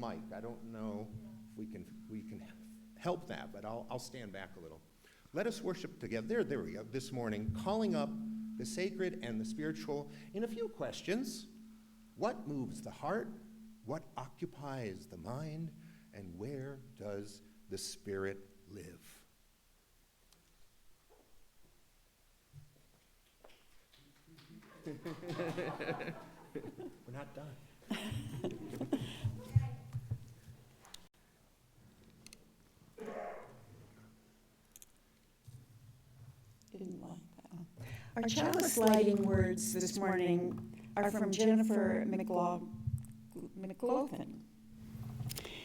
mic. I don't know if we can help that, but I'll stand back a little. Let us worship together. There we go. This morning, calling up the sacred and the spiritual in a few questions. What moves the heart? What occupies the mind? And where does the Spirit live? We're not done. Didn't like that. Our chalice lighting words this morning are from Jennifer McLaughlin.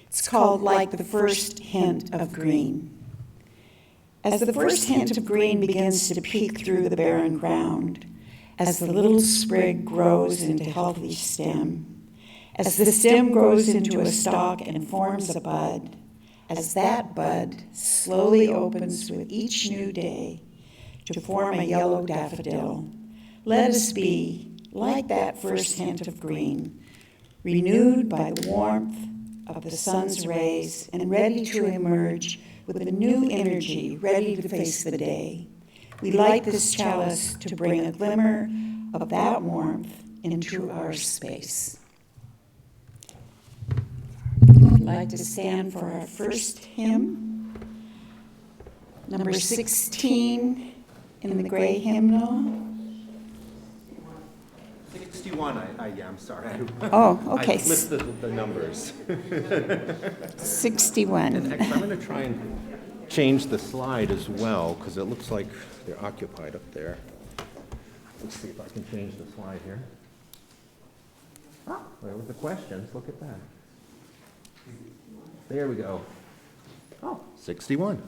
It's called Like the First Hint of Green. As the first hint of green begins to peek through the barren ground, as the little sprig grows into healthy stem, as the stem grows into a stalk and forms a bud, as that bud slowly opens with each new day to form a yellow daffodil, let us be like that first hint of green, renewed by the warmth of the sun's rays and ready to emerge with a new energy, ready to face the day. We light this chalice to bring a glimmer of that warmth into our space. I'd like to stand for our first hymn, number 16 in the gray hymnal. 61, I'm sorry. Oh, okay. I flipped the numbers. 61. And actually, I'm going to try and change the slide as well, because it looks like they're occupied up there. Let's see if I can change the slide here. There were the questions. Look at that. There we go. 61.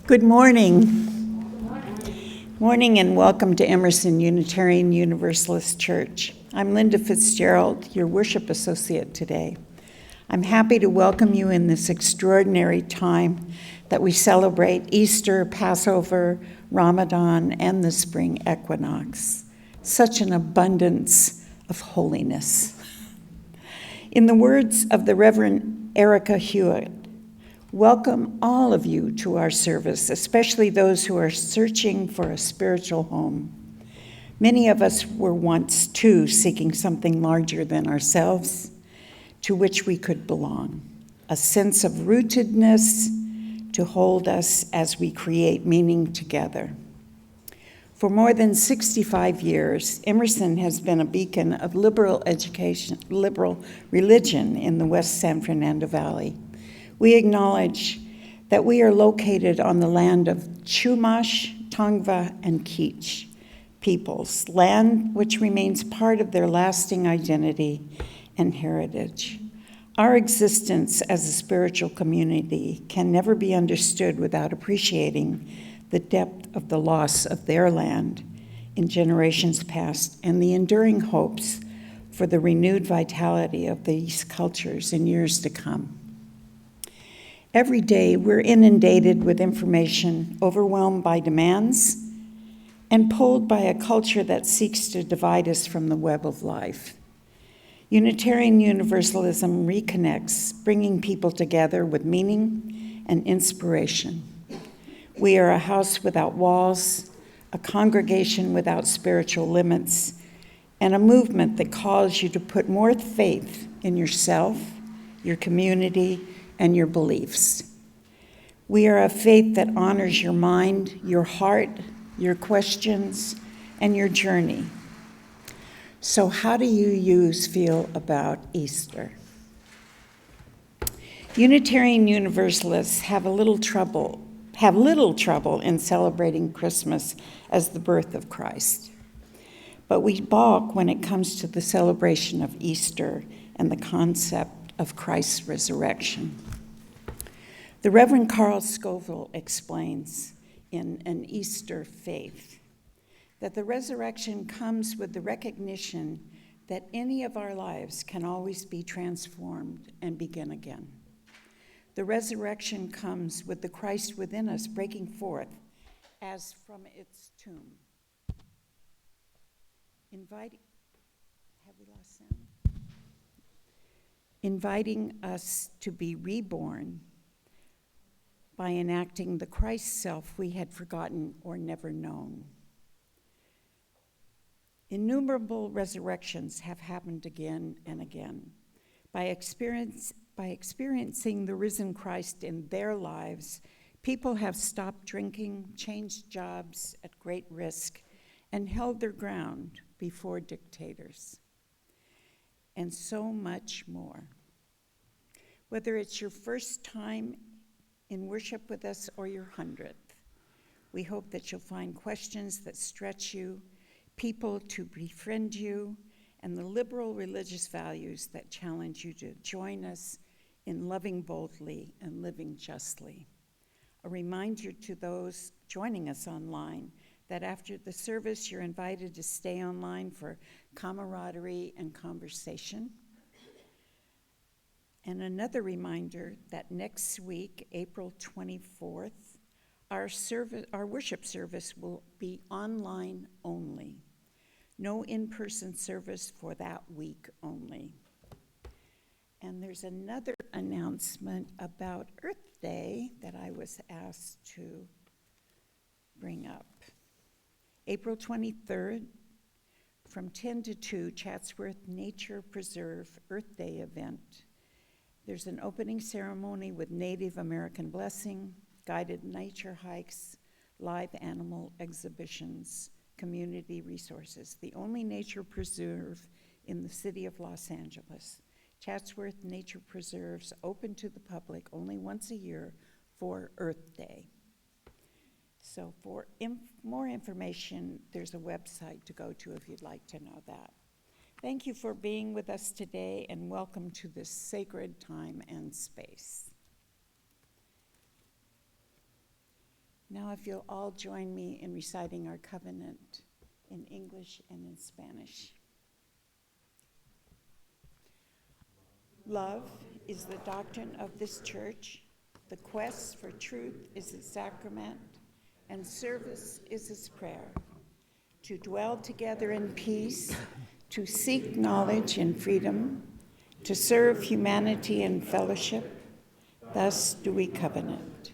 Good morning. Morning and welcome to Emerson Unitarian Universalist Church. I'm Linda Fitzgerald, your worship associate today. I'm happy to welcome you in this extraordinary time that we celebrate Easter, Passover, Ramadan, and the spring equinox. Such an abundance of holiness. In the words of the Reverend Erica Hewitt, welcome all of you to our service, especially those who are searching for a spiritual home. Many of us were once, too, seeking something larger than ourselves, to which we could belong, a sense of rootedness to hold us as we create meaning together. For more than 65 years, Emerson has been a beacon of liberal religion in the West San Fernando Valley. We acknowledge that we are located on the land of Chumash, Tongva, and Kizh peoples, land which remains part of their lasting identity and heritage. Our existence as a spiritual community can never be understood without appreciating the depth of the loss of their land in generations past and the enduring hopes for the renewed vitality of these cultures in years to come. Every day, we're inundated with information, overwhelmed by demands, and pulled by a culture that seeks to divide us from the web of life. Unitarian Universalism reconnects, bringing people together with meaning and inspiration. We are a house without walls, a congregation without spiritual limits, and a movement that calls you to put more faith in yourself, your community, and your beliefs. We are a faith that honors your mind, your heart, your questions, and your journey. So how do you feel about Easter? Unitarian Universalists have little trouble in celebrating Christmas as the birth of Christ. But we balk when it comes to the celebration of Easter and the concept of Christ's resurrection. The Reverend Carl Scoville explains in An Easter Faith that the resurrection comes with the recognition that any of our lives can always be transformed and begin again. The resurrection comes with the Christ within us breaking forth as from its tomb. Inviting us to be reborn by enacting the Christ self we had forgotten or never known. Innumerable resurrections have happened again and again. By experiencing the risen Christ in their lives, people have stopped drinking, changed jobs at great risk, and held their ground before dictators, and so much more. Whether it's your first time in worship with us or your 100th, we hope that you'll find questions that stretch you, people to befriend you, and the liberal religious values that challenge you to join us in loving boldly and living justly. A reminder to those joining us online that after the service, you're invited to stay online for camaraderie and conversation. And another reminder that next week, April 24th, our worship service will be online only. No in-person service for that week only. And there's another announcement about Earth Day that I was asked to bring up. April 23rd, from 10 to 2, Chatsworth Nature Preserve Earth Day event. There's an opening ceremony with Native American blessing, guided nature hikes, live animal exhibitions, community resources. The only nature preserve in the city of Los Angeles. Chatsworth Nature Preserves open to the public only once a year for Earth Day. So for more information, there's a website to go to if you'd like to know that. Thank you for being with us today, and welcome to this sacred time and space. Now, if you'll all join me in reciting our covenant in English and in Spanish. Love is the doctrine of this church. The quest for truth is its sacrament, and service is its prayer. To dwell together in peace, to seek knowledge and freedom, to serve humanity in fellowship, thus do we covenant.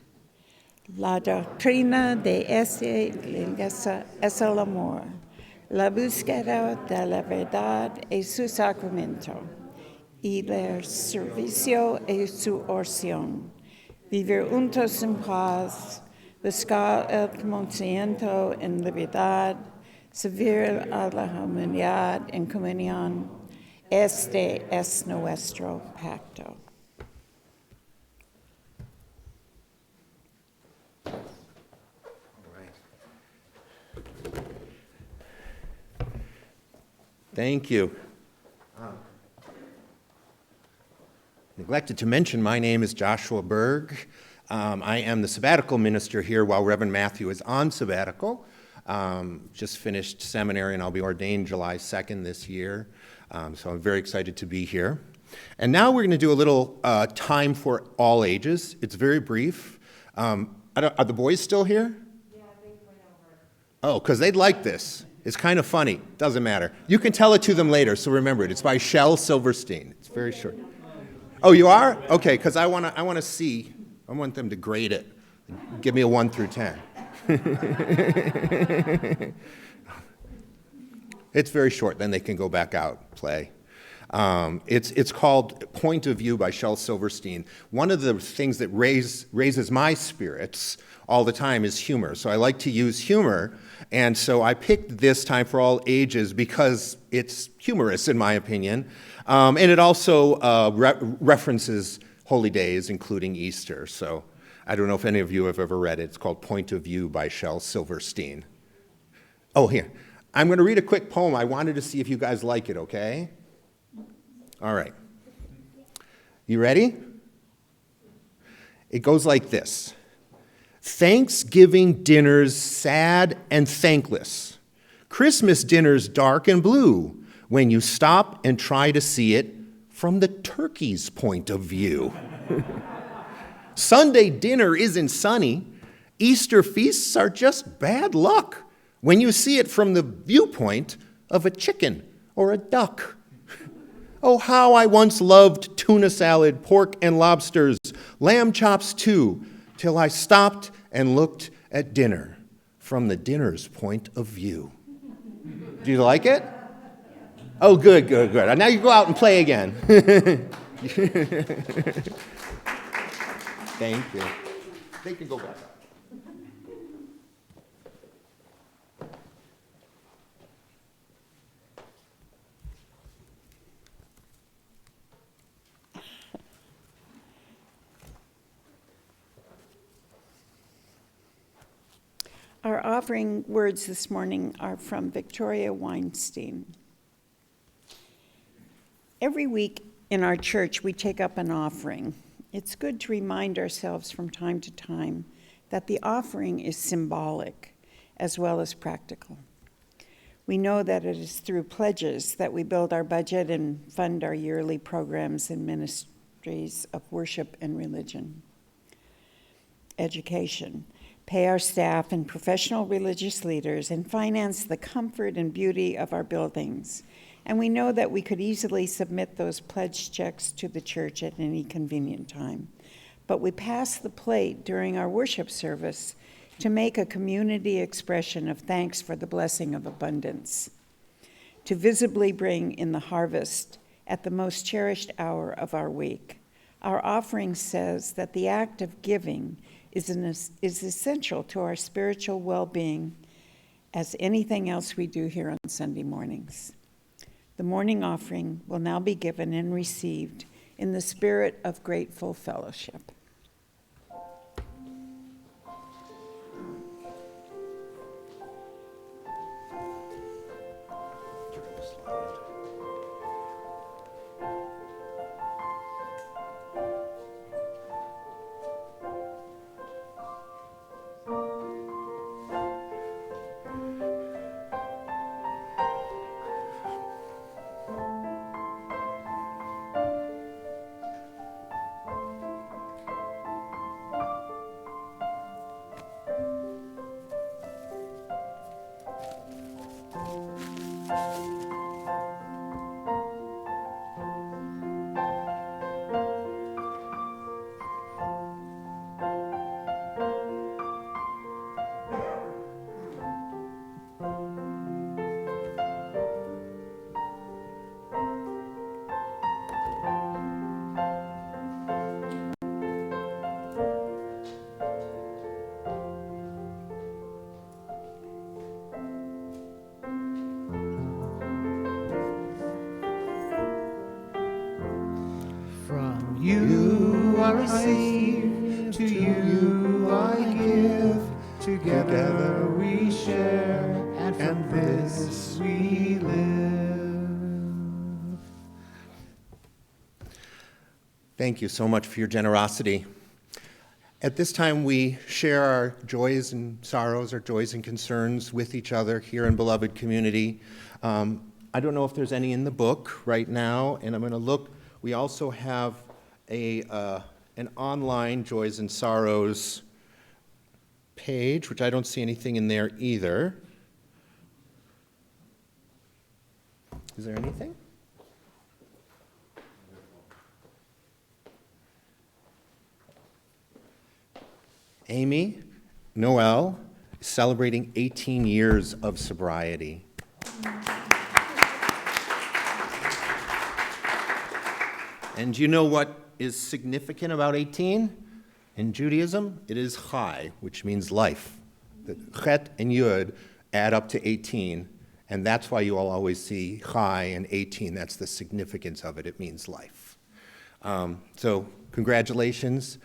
La doctrina de esta iglesia es el amor, la búsqueda de la verdad es su sacramento, y el servicio es su oración. Vivir juntos en paz, buscar el conocimiento en libertad, servir a la humanidad en comunión. Este es nuestro pacto. All right. Thank you. Neglected to mention, my name is Joshua Berg. I am the sabbatical minister here while Reverend Matthew is on sabbatical. Just finished seminary, and I'll be ordained July 2nd this year. So I'm very excited to be here. And now we're going to do a little time for all ages. It's very brief. Are the boys still here? Yeah, they went over. Oh, because they'd like this. It's kind of funny. Doesn't matter. You can tell it to them later, so remember it. It's by Shel, Silverstein. It's very short. Oh, you are? Okay, because I want to see. I want them to grade it. Give me a 1 through 10. It's very short. Then they can go back out, play. It's called Point of View by Shel Silverstein. One of the things that raises my spirits all the time is humor. So I like to use humor, and so I picked this time for all ages because it's humorous, in my opinion, and it also references holy days, including Easter. So I don't know if any of you have ever read it. It's called Point of View by Shel Silverstein. Oh, here. I'm going to read a quick poem. I wanted to see if you guys like it, okay? All right. You ready? It goes like this. Thanksgiving dinners sad and thankless. Christmas dinners dark and blue when you stop and try to see it from the turkey's point of view. Sunday dinner isn't sunny. Easter feasts are just bad luck when you see it from the viewpoint of a chicken or a duck. Oh, how I once loved tuna salad, pork and lobsters, lamb chops too, till I stopped and looked at dinner from the dinner's point of view. Do you like it? Oh, good, good, good. Now you go out and play again. Thank you. They can go back up. Our offering words this morning are from Victoria Weinstein. Every week in our church, we take up an offering. It's good to remind ourselves from time to time that the offering is symbolic as well as practical. We know that it is through pledges that we build our budget and fund our yearly programs and ministries of worship and religion. Education. Pay our staff and professional religious leaders, and finance the comfort and beauty of our buildings. And we know that we could easily submit those pledge checks to the church at any convenient time. But we pass the plate during our worship service to make a community expression of thanks for the blessing of abundance, to visibly bring in the harvest at the most cherished hour of our week. Our offering says that the act of giving is essential to our spiritual well-being as anything else we do here on Sunday mornings. The morning offering will now be given and received in the spirit of grateful fellowship. You I receive, to you I give, together we share, and from this we live. Thank you so much for your generosity. At this time, we share our joys and sorrows, our joys and concerns with each other here in Beloved Community. I don't know if there's any in the book right now, and I'm going to look. We also have an online Joys and Sorrows page, which I don't see anything in there either. Is there anything? Amy Noel is celebrating 18 years of sobriety. And you know what is significant about 18? In Judaism, it is chai, which means life. The chet and yud add up to 18, and that's why you all always see chai and 18. That's the significance of it. It means life. So congratulations.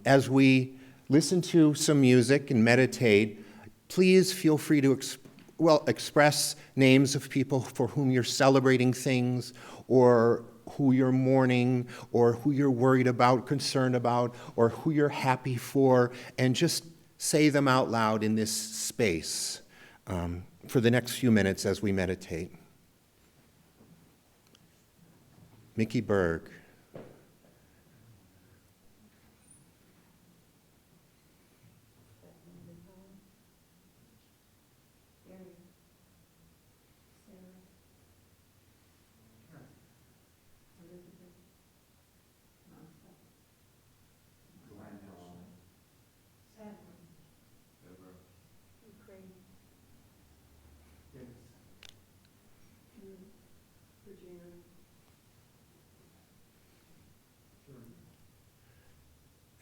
As we listen to some music and meditate, please feel free to express names of people for whom you're celebrating things, or who you're mourning, or who you're worried about, concerned about, or who you're happy for, and just say them out loud in this space for the next few minutes as we meditate. Mickey Berg.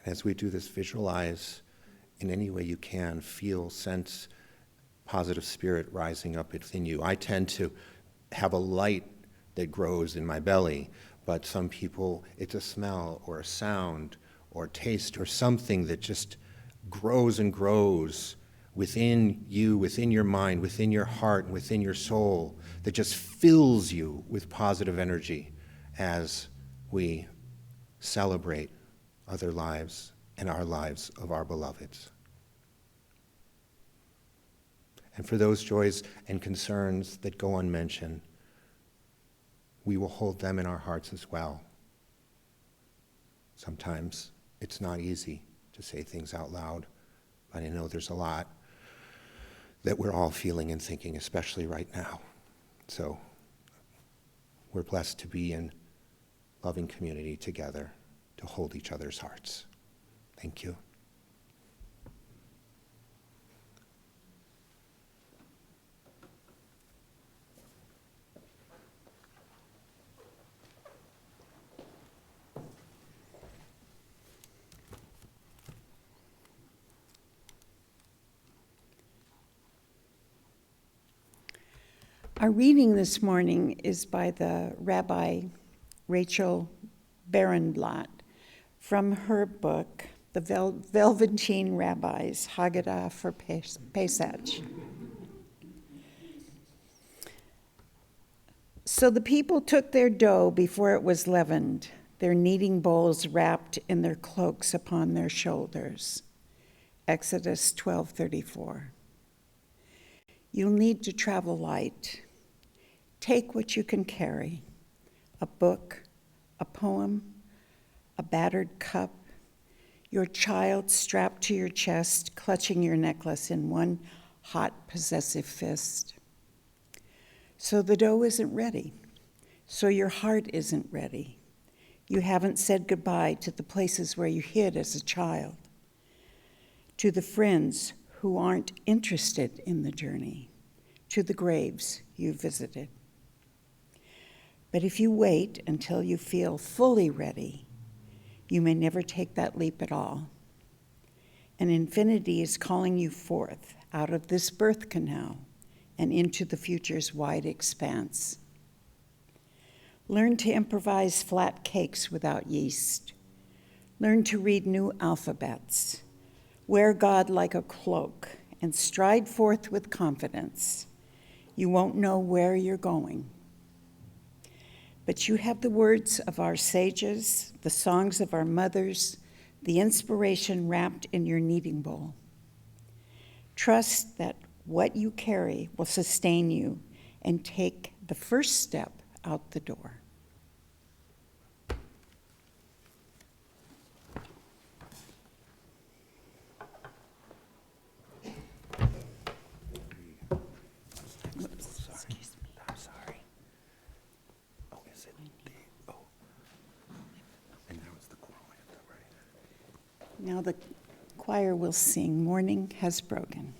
As we do this, visualize in any way you can, feel, sense positive spirit rising up within you. I tend to have a light that grows in my belly, but some people, it's a smell or a sound or taste or something that just grows and grows within you, within your mind, within your heart, and within your soul, that just fills you with positive energy as we celebrate other lives and our lives of our beloveds. And for those joys and concerns that go unmentioned, we will hold them in our hearts as well. Sometimes it's not easy to say things out loud, but I know there's a lot that we're all feeling and thinking, especially right now. So we're blessed to be in loving community together, to hold each other's hearts. Thank you. Our reading this morning is by the Rabbi Rachel Barenblatt from her book, The Velveteen Rabbis, Haggadah for Pesach. So the people took their dough before it was leavened, their kneading bowls wrapped in their cloaks upon their shoulders. Exodus 12:34. You'll need to travel light. Take what you can carry: a book, a poem, a battered cup, your child strapped to your chest, clutching your necklace in one hot, possessive fist. So the dough isn't ready. So your heart isn't ready. You haven't said goodbye to the places where you hid as a child, to the friends who aren't interested in the journey, to the graves you visited. But if you wait until you feel fully ready, you may never take that leap at all. And infinity is calling you forth out of this birth canal and into the future's wide expanse. Learn to improvise flat cakes without yeast. Learn to read new alphabets. Wear God like a cloak and stride forth with confidence. You won't know where you're going. but you have the words of our sages, the songs of our mothers, the inspiration wrapped in your kneading bowl. Trust that what you carry will sustain you and take the first step out the door. I'm sorry. Oh, is it? Oh. And now it's the choral anthem, right? Now the choir will sing Morning Has Broken.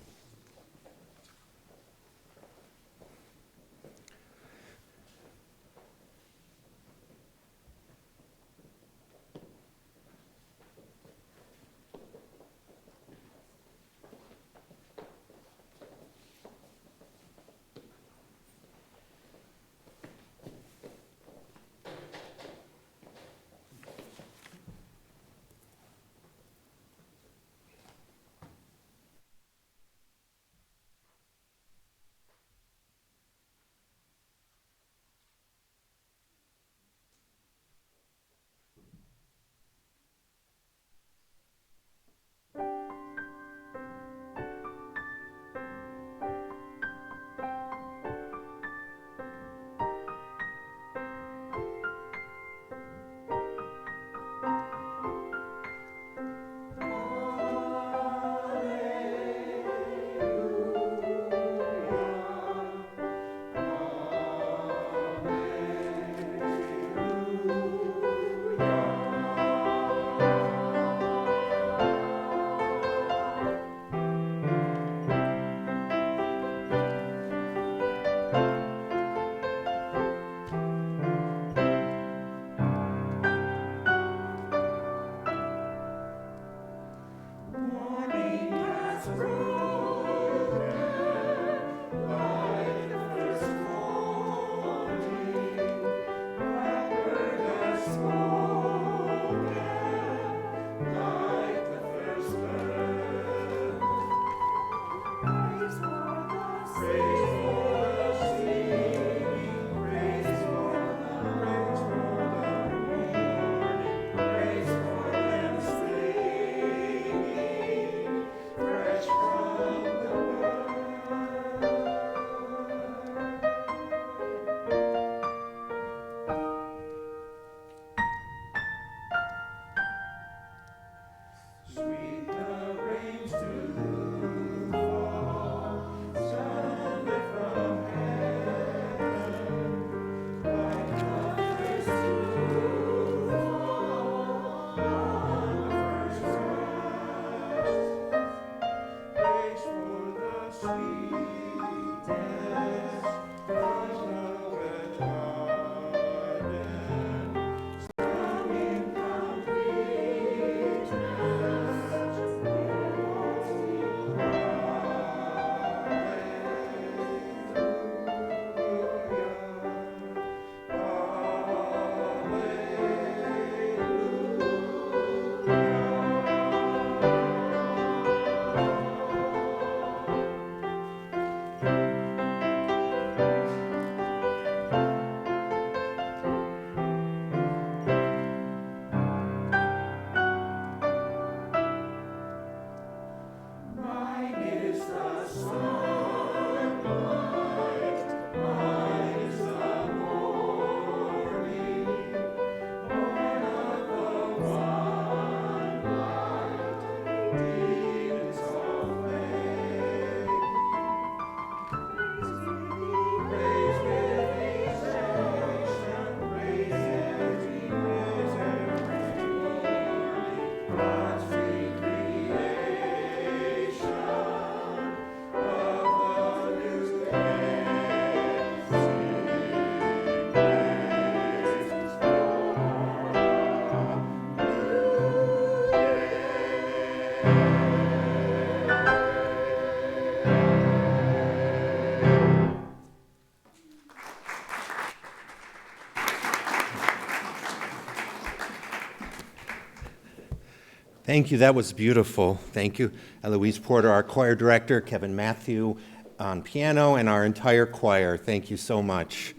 Thank you. That was beautiful. Thank you, Eloise Porter, our choir director, Kevin Matthew on piano, and our entire choir. Thank you so much.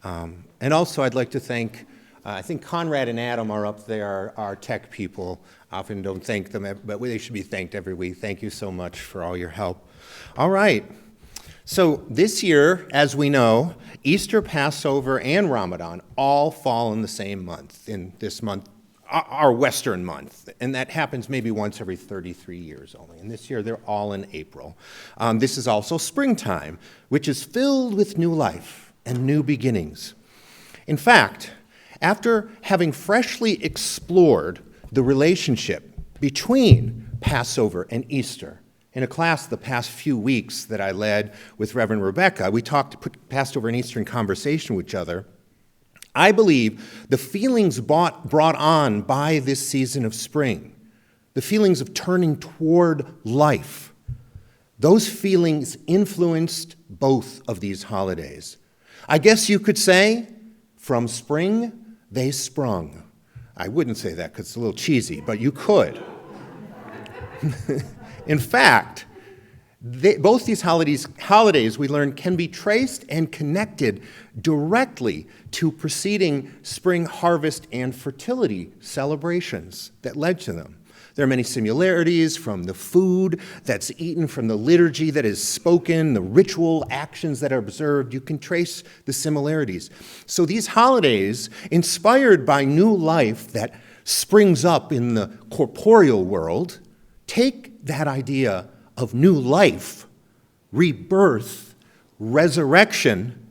And also I'd like to thank, I think Conrad and Adam are up there, our tech people. Often don't thank them, but they should be thanked every week. Thank you so much for all your help. All right. So this year, as we know, Easter, Passover, and Ramadan all fall in the same month, in this month, our Western month. And that happens maybe once every 33 years only. And this year, they're all in April. This is also springtime, which is filled with new life and new beginnings. In fact, after having freshly explored the relationship between Passover and Easter, in a class the past few weeks that I led with Reverend Rebecca, we put Passover and Easter in conversation with each other. I believe the feelings brought on by this season of spring, the feelings of turning toward life, those feelings influenced both of these holidays. I guess you could say, from spring, they sprung. I wouldn't say that because it's a little cheesy, but you could. In fact, both these holidays, we learn, can be traced and connected directly to preceding spring harvest and fertility celebrations that led to them. There are many similarities from the food that's eaten, from the liturgy that is spoken, the ritual actions that are observed. You can trace the similarities. So these holidays, inspired by new life that springs up in the corporeal world, take that idea of new life, rebirth, resurrection,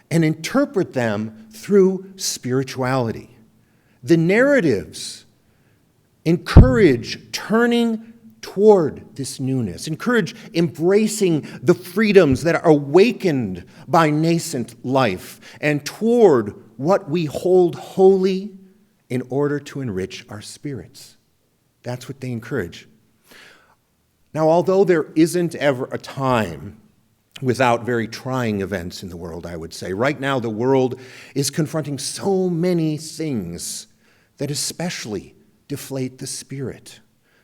and interpret them through spirituality. The narratives encourage turning toward this newness, encourage embracing the freedoms that are awakened by nascent life, and toward what we hold holy in order to enrich our spirits. That's what they encourage. Now, although there isn't ever a time without very trying events in the world, I would say, right now the world is confronting so many things that especially deflate the spirit,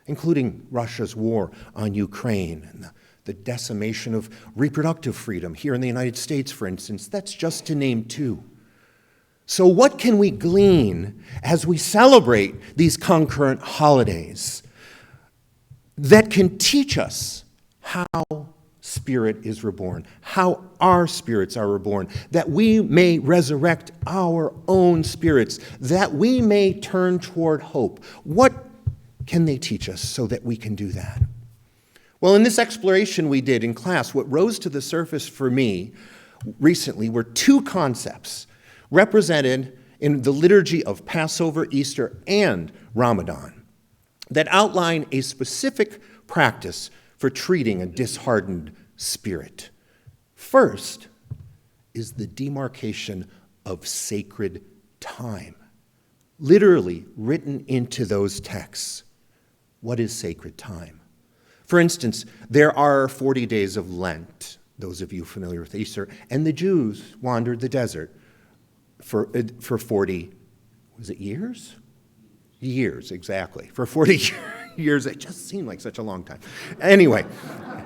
including Russia's war on Ukraine and the decimation of reproductive freedom here in the United States, for instance. That's just to name two. So what can we glean as we celebrate these concurrent holidays that can teach us how spirit is reborn, how our spirits are reborn, that we may resurrect our own spirits, that we may turn toward hope? What can they teach us so that we can do that? Well, in this exploration we did in class, what rose to the surface for me recently were two concepts represented in the liturgy of Passover, Easter, and Ramadan that outline a specific practice for treating a disheartened spirit. First is the demarcation of sacred time, literally written into those texts. What is sacred time? For instance, there are 40 days of Lent, those of you familiar with Easter, and the Jews wandered the desert for 40, was it years? Years, exactly. For 40 years, it just seemed like such a long time. Anyway,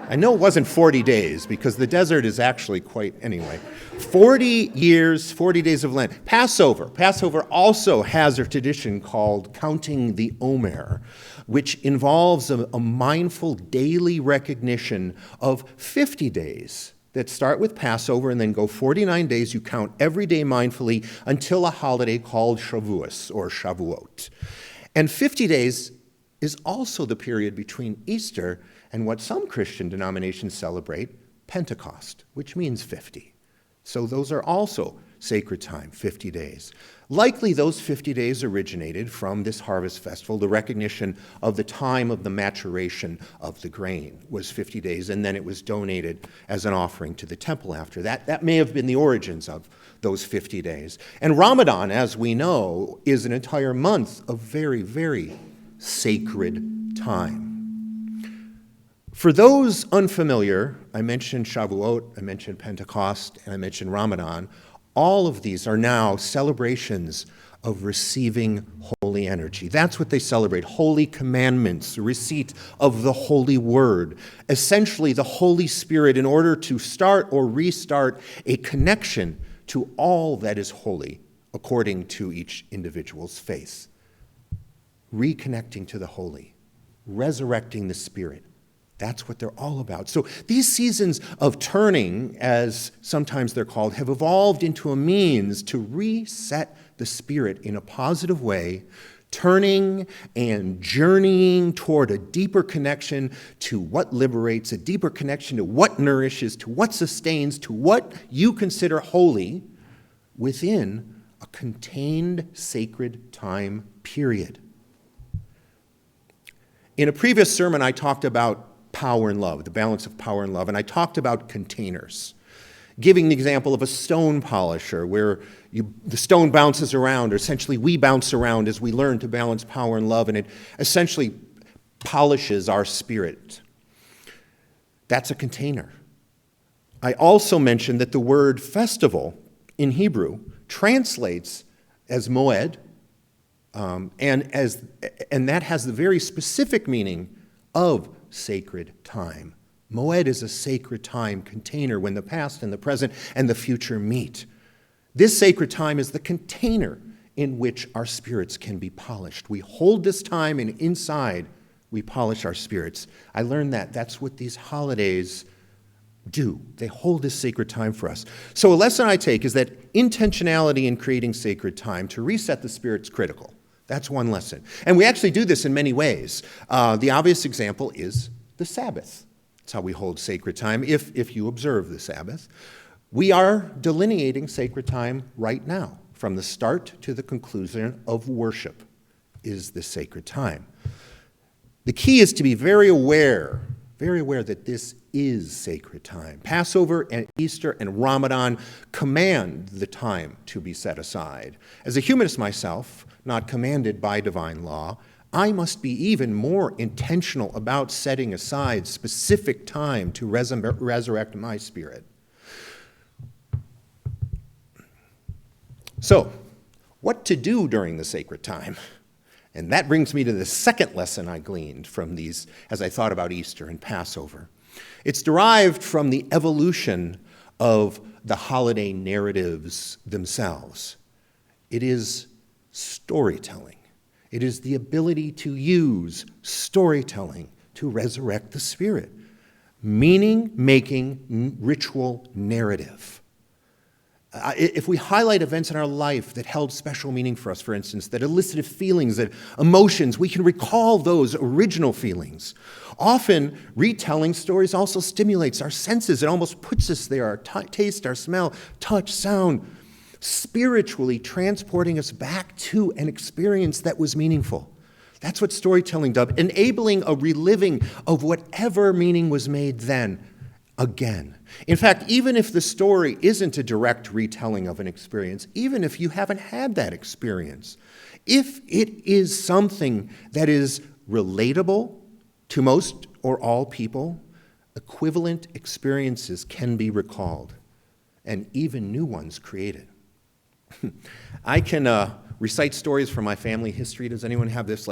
I know it wasn't 40 days because the desert is actually anyway. 40 years, 40 days of Lent. Passover also has a tradition called counting the Omer, which involves a mindful daily recognition of 50 days that start with Passover and then go 49 days. You count every day mindfully until a holiday called Shavuos or Shavuot. And 50 days is also the period between Easter and what some Christian denominations celebrate, Pentecost, which means 50. So those are also sacred time, 50 days. Likely those 50 days originated from this harvest festival. The recognition of the time of the maturation of the grain was 50 days, and then it was donated as an offering to the temple after that. That may have been the origins of those 50 days. And Ramadan, as we know, is an entire month of very, very sacred time. For those unfamiliar, I mentioned Shavuot, I mentioned Pentecost, and I mentioned Ramadan. All of these are now celebrations of receiving holy energy. That's what they celebrate, holy commandments, the receipt of the holy word, essentially the Holy Spirit in order to start or restart a connection to all that is holy according to each individual's faith. Reconnecting to the holy, resurrecting the spirit. That's what they're all about. So these seasons of turning, as sometimes they're called, have evolved into a means to reset the spirit in a positive way, turning and journeying toward a deeper connection to what liberates, a deeper connection to what nourishes, to what sustains, to what you consider holy within a contained sacred time period. In a previous sermon, I talked about power and love, the balance of power and love, and I talked about containers, giving the example of a stone polisher where the stone bounces around, or essentially we bounce around as we learn to balance power and love, and it essentially polishes our spirit. That's a container. I also mentioned that the word festival in Hebrew translates as moed, and that has the very specific meaning of sacred time. Moed is a sacred time container when the past and the present and the future meet. This sacred time is the container in which our spirits can be polished. We hold this time, and inside we polish our spirits. I learned that. That's what these holidays do. They hold this sacred time for us. So a lesson I take is that intentionality in creating sacred time to reset the spirit is critical. That's one lesson. And we actually do this in many ways. The obvious example is the Sabbath. That's how we hold sacred time if you observe the Sabbath. We are delineating sacred time right now. From the start to the conclusion of worship is the sacred time. The key is to be very aware that this is sacred time. Passover and Easter and Ramadan command the time to be set aside. As a humanist myself, not commanded by divine law, I must be even more intentional about setting aside specific time to resurrect my spirit. So, what to do during the sacred time? And that brings me to the second lesson I gleaned from these as I thought about Easter and Passover. It's derived from the evolution of the holiday narratives themselves. It is storytelling. It is the ability to use storytelling to resurrect the spirit. Meaning-making ritual narrative. If we highlight events in our life that held special meaning for us, for instance, that elicited feelings, that emotions, we can recall those original feelings. Often, retelling stories also stimulates our senses. It almost puts us there, our taste, our smell, touch, sound, spiritually transporting us back to an experience that was meaningful. That's what storytelling does, enabling a reliving of whatever meaning was made then, again. In fact, even if the story isn't a direct retelling of an experience, even if you haven't had that experience, if it is something that is relatable to most or all people, equivalent experiences can be recalled, and even new ones created. I can recite stories from my family history. Does anyone have this?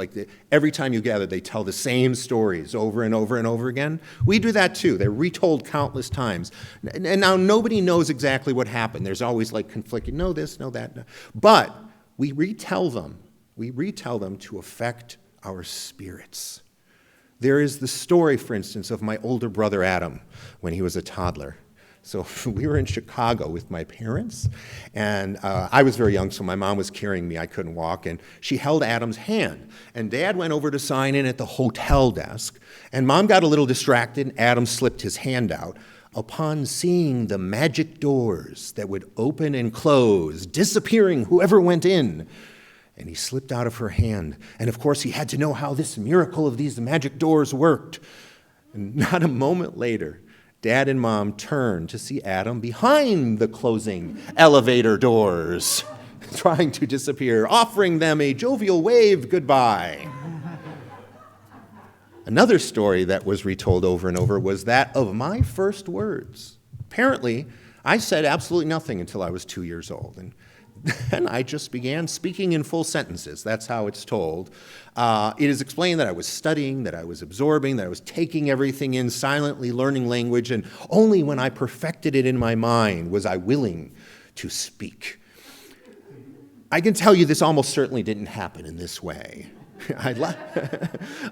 Every time you gather, they tell the same stories over and over and over again. We do that too. They're retold countless times. And now nobody knows exactly what happened. There's always conflicting, no this, no that. No. But we retell them. We retell them to affect our spirits. There is the story, for instance, of my older brother Adam when he was a toddler. So we were in Chicago with my parents, and I was very young, so my mom was carrying me. I couldn't walk, and she held Adam's hand. And Dad went over to sign in at the hotel desk, and Mom got a little distracted, and Adam slipped his hand out. Upon seeing the magic doors that would open and close, disappearing whoever went in, and he slipped out of her hand. And of course, he had to know how this miracle of these magic doors worked. And not a moment later, Dad and Mom turned to see Adam behind the closing elevator doors, trying to disappear, offering them a jovial wave goodbye. Another story that was retold over and over was that of my first words. Apparently, I said absolutely nothing until I was 2 years old, and then I just began speaking in full sentences. That's how it's told. It is explained that I was studying, that I was absorbing, that I was taking everything in, silently learning language, and only when I perfected it in my mind was I willing to speak. I can tell you this almost certainly didn't happen in this way.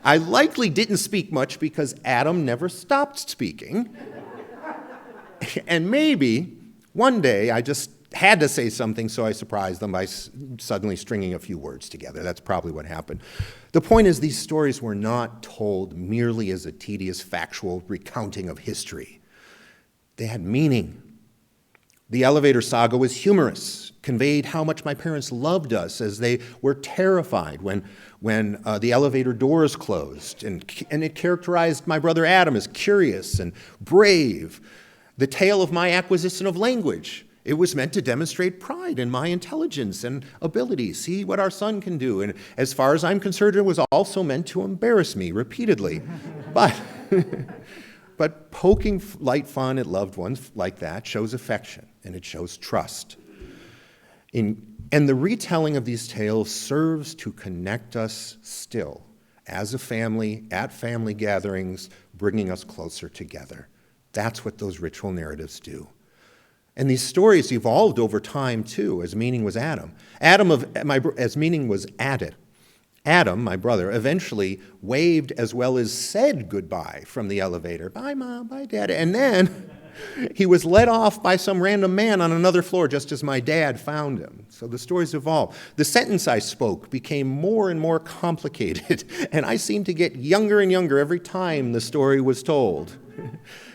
I likely didn't speak much because Adam never stopped speaking. And maybe one day I just had to say something, so I surprised them by suddenly stringing a few words together. That's probably what happened. The point is, these stories were not told merely as a tedious factual recounting of history. They had meaning. The elevator saga was humorous, conveyed how much my parents loved us as they were terrified when the elevator doors closed, and it characterized my brother Adam as curious and brave. The tale of my acquisition of language, it was meant to demonstrate pride in my intelligence and ability. See what our son can do. And as far as I'm concerned, it was also meant to embarrass me repeatedly. But poking light fun at loved ones like that shows affection, and it shows trust. And the retelling of these tales serves to connect us still as a family, at family gatherings, bringing us closer together. That's what those ritual narratives do. And these stories evolved over time, too, as meaning was as meaning was added. Adam, my brother, eventually waved as well as said goodbye from the elevator. Bye, Mom, bye, Dad. And then he was let off by some random man on another floor just as my dad found him. So the stories evolved. The sentence I spoke became more and more complicated, and I seemed to get younger and younger every time the story was told,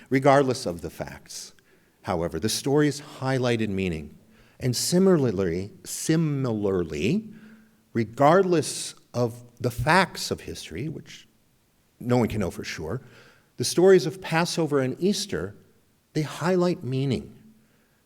regardless of the facts. However, the stories highlighted meaning. And similarly, regardless of the facts of history, which no one can know for sure, the stories of Passover and Easter, they highlight meaning.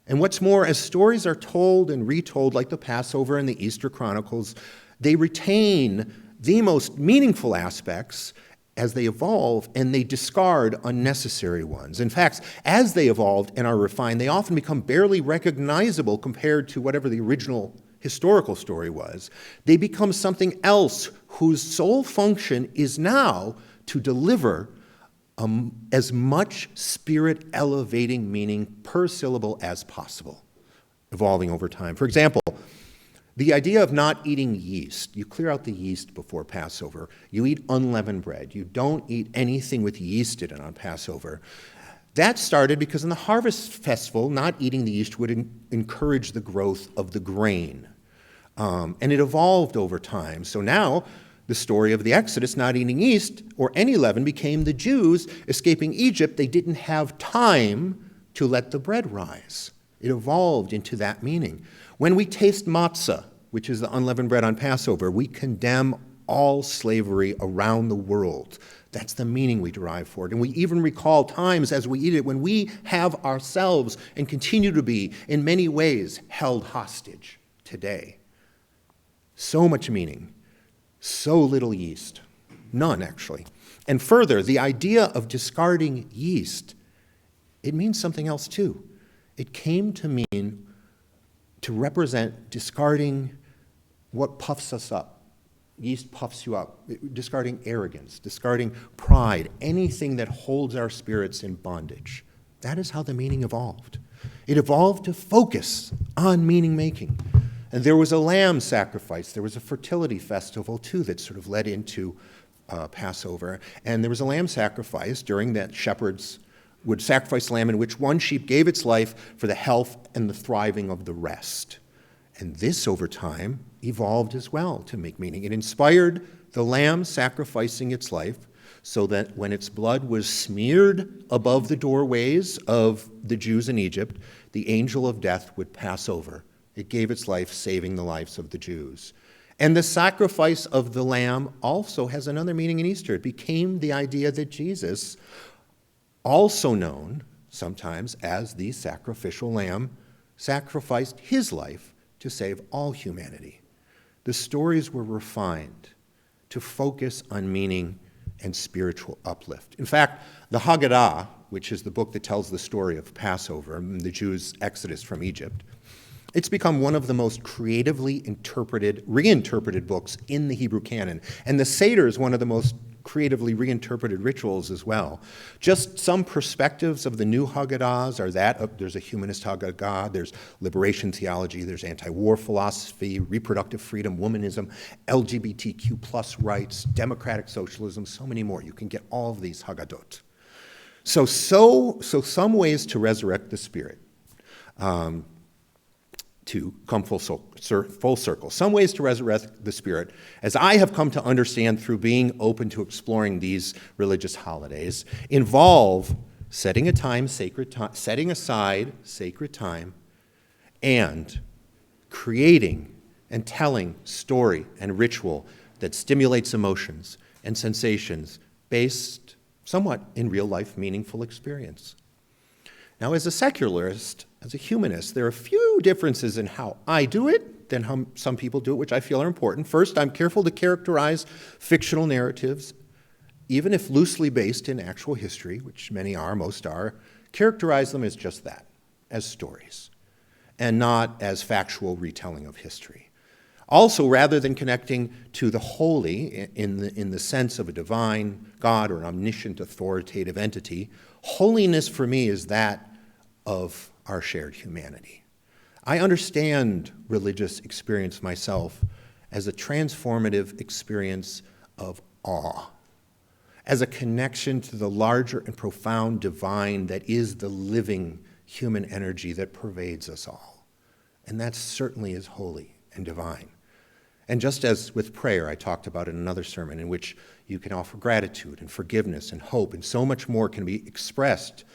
And what's more, as stories are told and retold like the Passover and the Easter Chronicles, they retain the most meaningful aspects as they evolve, and they discard unnecessary ones. In fact, as they evolved and are refined, they often become barely recognizable compared to whatever the original historical story was. They become something else whose sole function is now to deliver as much spirit-elevating meaning per syllable as possible, evolving over time. For example, the idea of not eating yeast. You clear out the yeast before Passover. You eat unleavened bread. You don't eat anything with yeast in it on Passover. That started because in the harvest festival, not eating the yeast would encourage the growth of the grain. And it evolved over time. So now, the story of the Exodus, not eating yeast or any leaven, became the Jews escaping Egypt. They didn't have time to let the bread rise. It evolved into that meaning. When we taste matzah, which is the unleavened bread on Passover, we condemn all slavery around the world. That's the meaning we derive for it. And we even recall times as we eat it when we have ourselves and continue to be, in many ways, held hostage today. So much meaning, so little yeast. None, actually. And further, the idea of discarding yeast, it means something else too. It came to mean to represent discarding what puffs us up. Yeast puffs you up. Discarding arrogance, discarding pride, anything that holds our spirits in bondage. That is how the meaning evolved. It evolved to focus on meaning making. And there was a lamb sacrifice. There was a fertility festival, too, that sort of led into Passover. And there was a lamb sacrifice during that shepherds would sacrifice lamb in which one sheep gave its life for the health and the thriving of the rest. And this, over time, evolved as well to make meaning. It inspired the lamb sacrificing its life so that when its blood was smeared above the doorways of the Jews in Egypt, the angel of death would pass over. It gave its life, saving the lives of the Jews. And the sacrifice of the lamb also has another meaning in Easter. It became the idea that Jesus, also known sometimes as the sacrificial lamb, sacrificed his life to save all humanity. The stories were refined to focus on meaning and spiritual uplift. In fact, the Haggadah, which is the book that tells the story of Passover and the Jews' exodus from Egypt, it's become one of the most creatively reinterpreted books in the Hebrew canon. And the Seder is one of the most creatively reinterpreted rituals as well. Just some perspectives of the new Haggadahs are that there's a humanist Haggadah, there's liberation theology, there's anti-war philosophy, reproductive freedom, womanism, LGBTQ plus rights, democratic socialism, so many more. You can get all of these Haggadot. So some ways to resurrect the spirit, to come full circle. Some ways to resurrect the spirit, as I have come to understand through being open to exploring these religious holidays, involve setting aside sacred time, and creating and telling story and ritual that stimulates emotions and sensations based somewhat in real life meaningful experience. Now, as a secularist, as a humanist, there are a few differences in how I do it than how some people do it, which I feel are important. First, I'm careful to characterize fictional narratives, even if loosely based in actual history, which many are, most are, characterize them as just that, as stories, and not as factual retelling of history. Also, rather than connecting to the holy in the sense of a divine God or an omniscient authoritative entity, holiness for me is that of our shared humanity. I understand religious experience myself as a transformative experience of awe, as a connection to the larger and profound divine that is the living human energy that pervades us all. And that certainly is holy and divine. And just as with prayer, I talked about in another sermon, in which you can offer gratitude and forgiveness and hope, and so much more can be expressed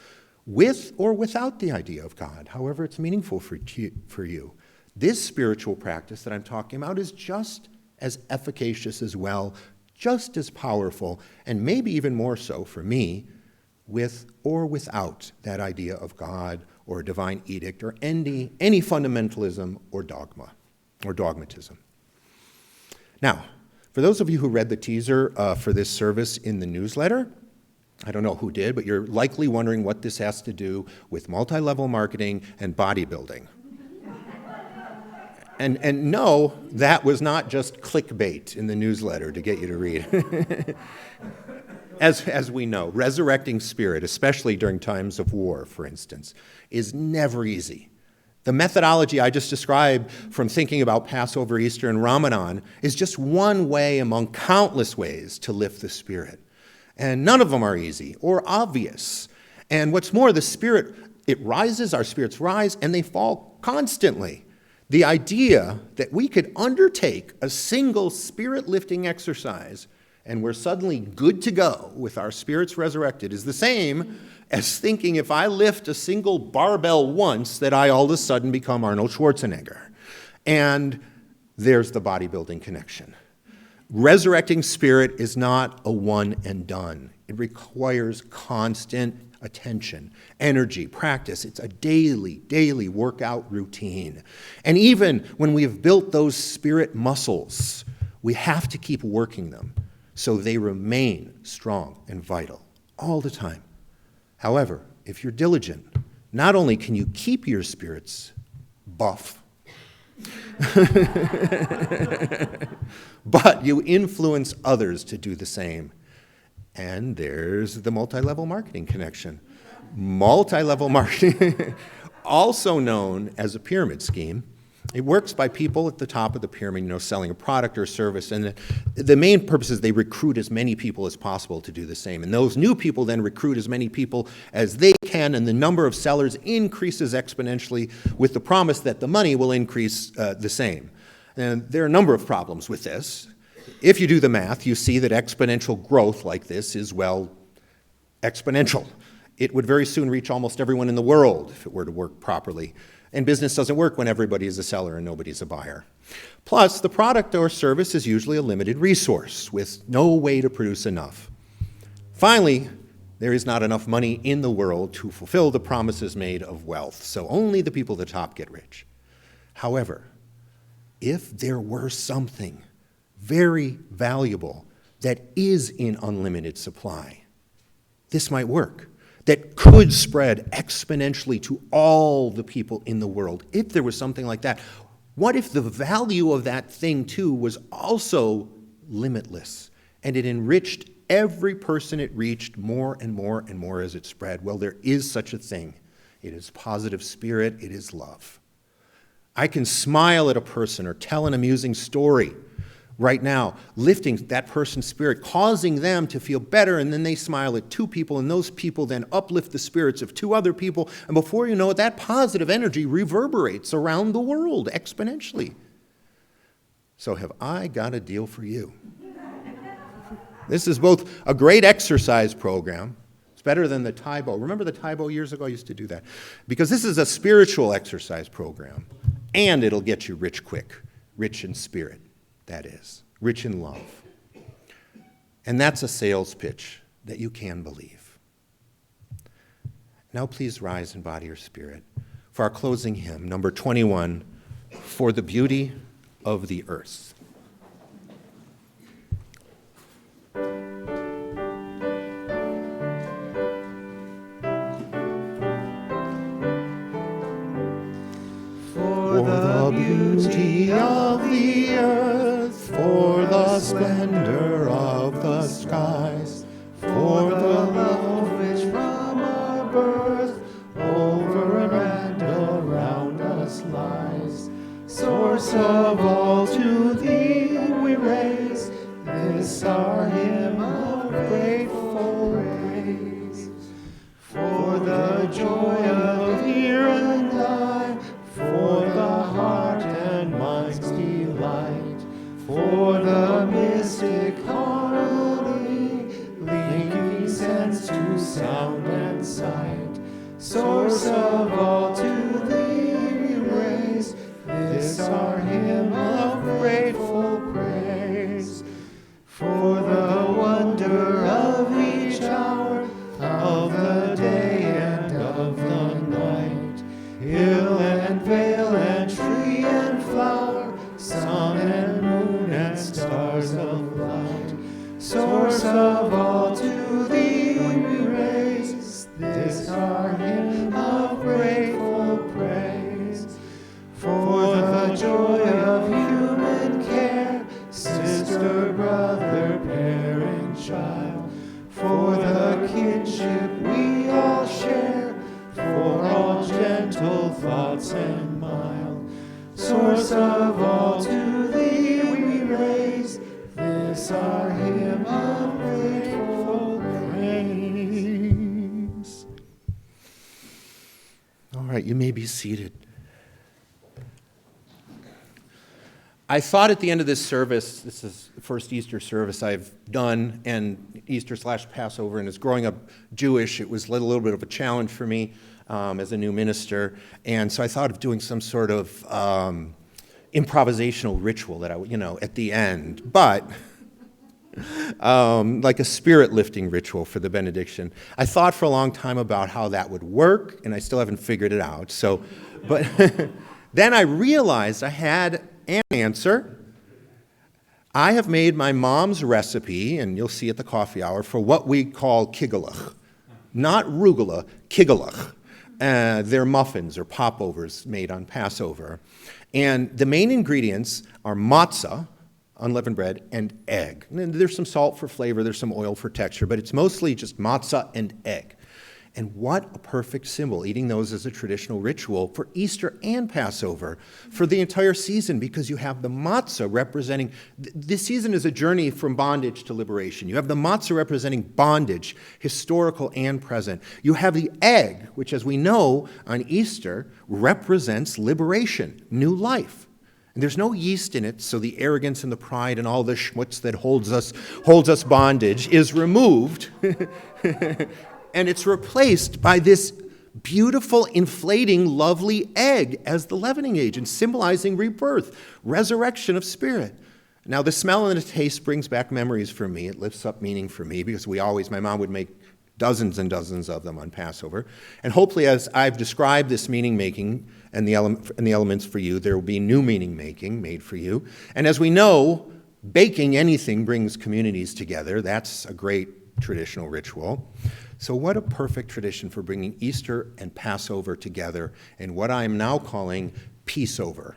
with or without the idea of God, however it's meaningful for you. This spiritual practice that I'm talking about is just as efficacious as well, just as powerful, and maybe even more so for me, with or without that idea of God or a divine edict or any fundamentalism or dogma or dogmatism. Now, for those of you who read the teaser for this service in the newsletter, I don't know who did, but you're likely wondering what this has to do with multi-level marketing and bodybuilding. And no, that was not just clickbait in the newsletter to get you to read. As we know, resurrecting spirit, especially during times of war, for instance, is never easy. The methodology I just described from thinking about Passover, Easter, and Ramadan is just one way among countless ways to lift the spirit. And none of them are easy or obvious. And what's more, the spirit, it rises, our spirits rise, and they fall constantly. The idea that we could undertake a single spirit-lifting exercise and we're suddenly good to go with our spirits resurrected is the same as thinking if I lift a single barbell once that I all of a sudden become Arnold Schwarzenegger. And there's the bodybuilding connection. Resurrecting spirit is not a one and done. It requires constant attention, energy, practice. It's a daily workout routine. And even when we have built those spirit muscles, we have to keep working them so they remain strong and vital all the time. However, if you're diligent, not only can you keep your spirits buff, but you influence others to do the same. And there's the multi-level marketing connection. Multi-level marketing, also known as a pyramid scheme. It works by people at the top of the pyramid, selling a product or service, and the main purpose is they recruit as many people as possible to do the same. And those new people then recruit as many people as they can, and the number of sellers increases exponentially with the promise that the money will increase the same. And there are a number of problems with this. If you do the math, you see that exponential growth like this is, exponential. It would very soon reach almost everyone in the world if it were to work properly. And business doesn't work when everybody is a seller and nobody's a buyer. Plus, the product or service is usually a limited resource with no way to produce enough. Finally, there is not enough money in the world to fulfill the promises made of wealth, so only the people at the top get rich. However, if there were something very valuable that is in unlimited supply, this might work. That could spread exponentially to all the people in the world. If there was something like that, what if the value of that thing too was also limitless and it enriched every person it reached more and more and more as it spread. Well, there is such a thing. It is positive spirit. It is love. I can smile at a person or tell an amusing story right now, lifting that person's spirit, causing them to feel better, and then they smile at two people, and those people then uplift the spirits of two other people, and before you know it, that positive energy reverberates around the world exponentially. So have I got a deal for you. This is both a great exercise program. It's better than the Taibo. Remember the Taibo years ago? I used to do that. Because this is a spiritual exercise program, and it'll get you rich quick, rich in spirit. That is, rich in love. And that's a sales pitch that you can believe. Now please rise in body or spirit for our closing hymn, number 21, For the Beauty of the Earth. For the beauty of the earth, for the splendor of the skies, for the love which from our birth over and around us lies. Source of all, to thee we raise this our hymn of grateful praise. For the joy of here and thine, for the heart and mind's delight, for the mystic harmony, linking sense to sound and sight. Source of all, to thee we raise this our hymn of grateful praise. For the wonder of each hour, of the day and of the night, hill and vale and tree and flower, sun and moon and stars of light. Source of all, to thee we raise this our hymn of grateful praise. For the joy of human care, sister, brother, parent, child, for the kinship we all share, for all gentle thoughts and mild. Source of all, to thee we raise this our hymn of grateful praise. All right, you may be seated. I thought at the end of this service, this is the first Easter service I've done, and Easter/Passover, and as growing up Jewish, it was a little bit of a challenge for me as a new minister, and so I thought of doing some sort of improvisational ritual that I would, at the end, but like a spirit-lifting ritual for the benediction. I thought for a long time about how that would work, and I still haven't figured it out. So, but then I realized I had an answer. I have made my mom's recipe, and you'll see at the coffee hour, for what we call kigelach. Not rugula, kigelach. They're muffins or popovers made on Passover. And the main ingredients are matzah, unleavened bread, and egg. And there's some salt for flavor, there's some oil for texture, but it's mostly just matzah and egg. And what a perfect symbol, eating those as a traditional ritual for Easter and Passover for the entire season, because you have the matzah representing, this season is a journey from bondage to liberation. You have the matzah representing bondage, historical and present. You have the egg, which as we know on Easter represents liberation, new life. And there's no yeast in it, so the arrogance and the pride and all the schmutz that holds us bondage is removed. And it's replaced by this beautiful, inflating, lovely egg as the leavening agent, symbolizing rebirth, resurrection of spirit. Now, the smell and the taste brings back memories for me. It lifts up meaning for me, because my mom would make dozens and dozens of them on Passover. And hopefully, as I've described this meaning-making and the elements for you, there will be new meaning-making made for you. And as we know, baking anything brings communities together. That's a great traditional ritual. So what a perfect tradition for bringing Easter and Passover together in what I am now calling Peaceover.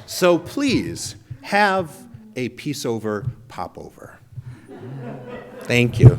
So please have a peace over popover. Thank you.